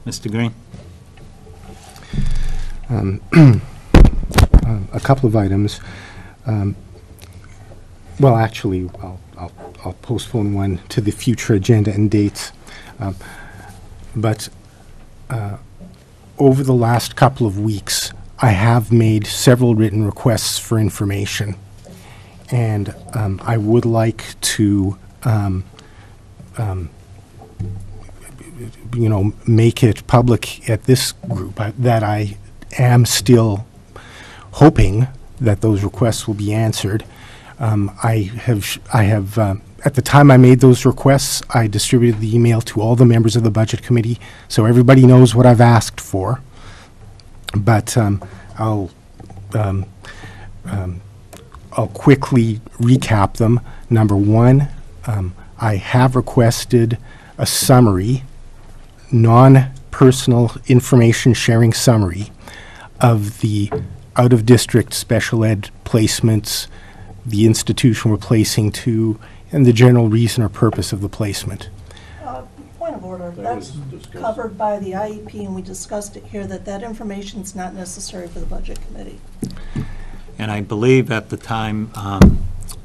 Mr. Green? A couple of items. Well, actually, I'll postpone one to the future agenda and dates. But over the last couple of weeks, I have made several written requests for information, and I would like to, make it public at this group that I am still hoping that those requests will be answered. I have at the time I made those requests, I distributed the email to all the members of the Budget Committee, so everybody knows what I've asked for. But I'll quickly recap them. Number one, I have requested a summary, non-personal information sharing summary of the out-of-district special ed placements, the institution we're placing to, and the general reason or purpose of the placement. Point of order, that's covered by the IEP, and we discussed it here, that information is not necessary for the Budget Committee. And I believe at the time,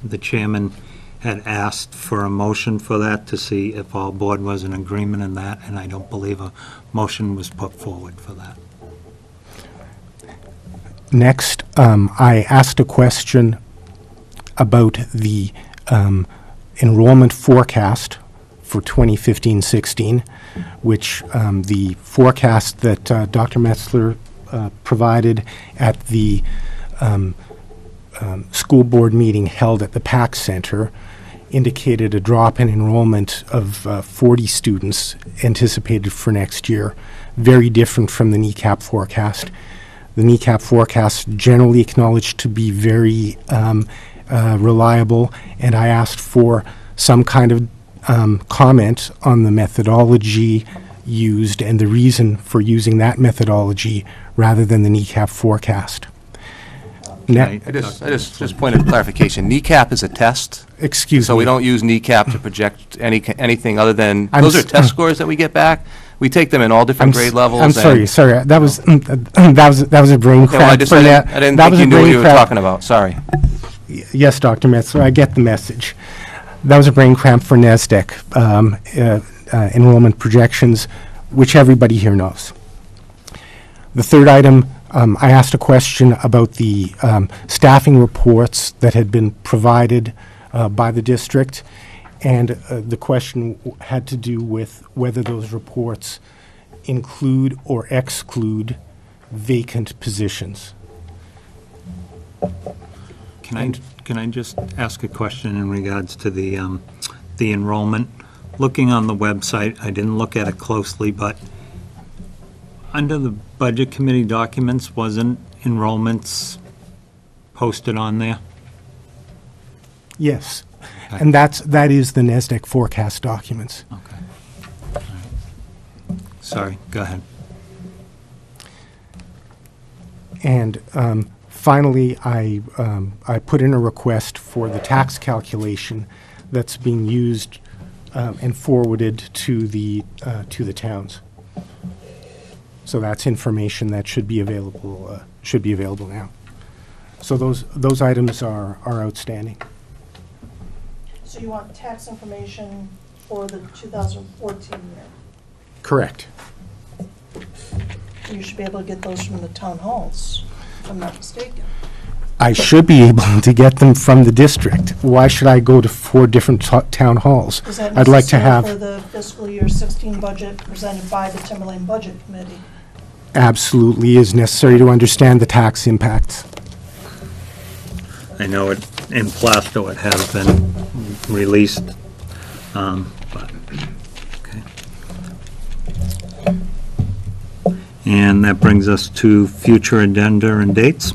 the chairman had asked for a motion for that to see if all board was in agreement in that, and I don't believe a motion was put forward for that. Next, I asked a question about the enrollment forecast for 2015-16, which the forecast that Dr. Metzler provided at the school board meeting held at the PAC Center indicated a drop in enrollment of 40 students anticipated for next year, very different from the NECAP forecast. The NECAP forecast generally acknowledged to be very reliable, and I asked for some kind of comment on the methodology used and the reason for using that methodology rather than the NECAP forecast. I just point of clarification. NECAP is a test. Excuse me. So we don't use NECAP to project anything other than those are test scores that we get back. We take them in all different grade levels. I'm sorry. That was a brain cramp. I didn't think you knew what you were talking about. Sorry. Yes, Dr. Metzler, I get the message. That was a brain cramp for NASDAQ enrollment projections, which everybody here knows. The third item, I asked a question about the staffing reports that had been provided by the district, and the question had to do with whether those reports include or exclude vacant positions. Can I just ask a question in regards to the enrollment? Looking on the website, I didn't look at it closely, but under the Budget Committee documents, wasn't enrollments posted on there? Yes, okay. And that is the NASDAQ forecast documents. Okay. All right. Sorry, go ahead. And finally, I put in a request for the tax calculation that's being used and forwarded to the towns. So that's information that should be available now. So those items are outstanding. So you want tax information for the 2014 year? Correct. You should be able to get those from the town halls, if I'm not mistaken. I should be able to get them from the district. Why should I go to 4 different town halls? Is that I'd like to have for the fiscal year 16 budget presented by the Timberlane Budget Committee? Absolutely is necessary to understand the tax impacts. I know it in Plasto it has been released, but okay. And that brings us to future agenda and dates.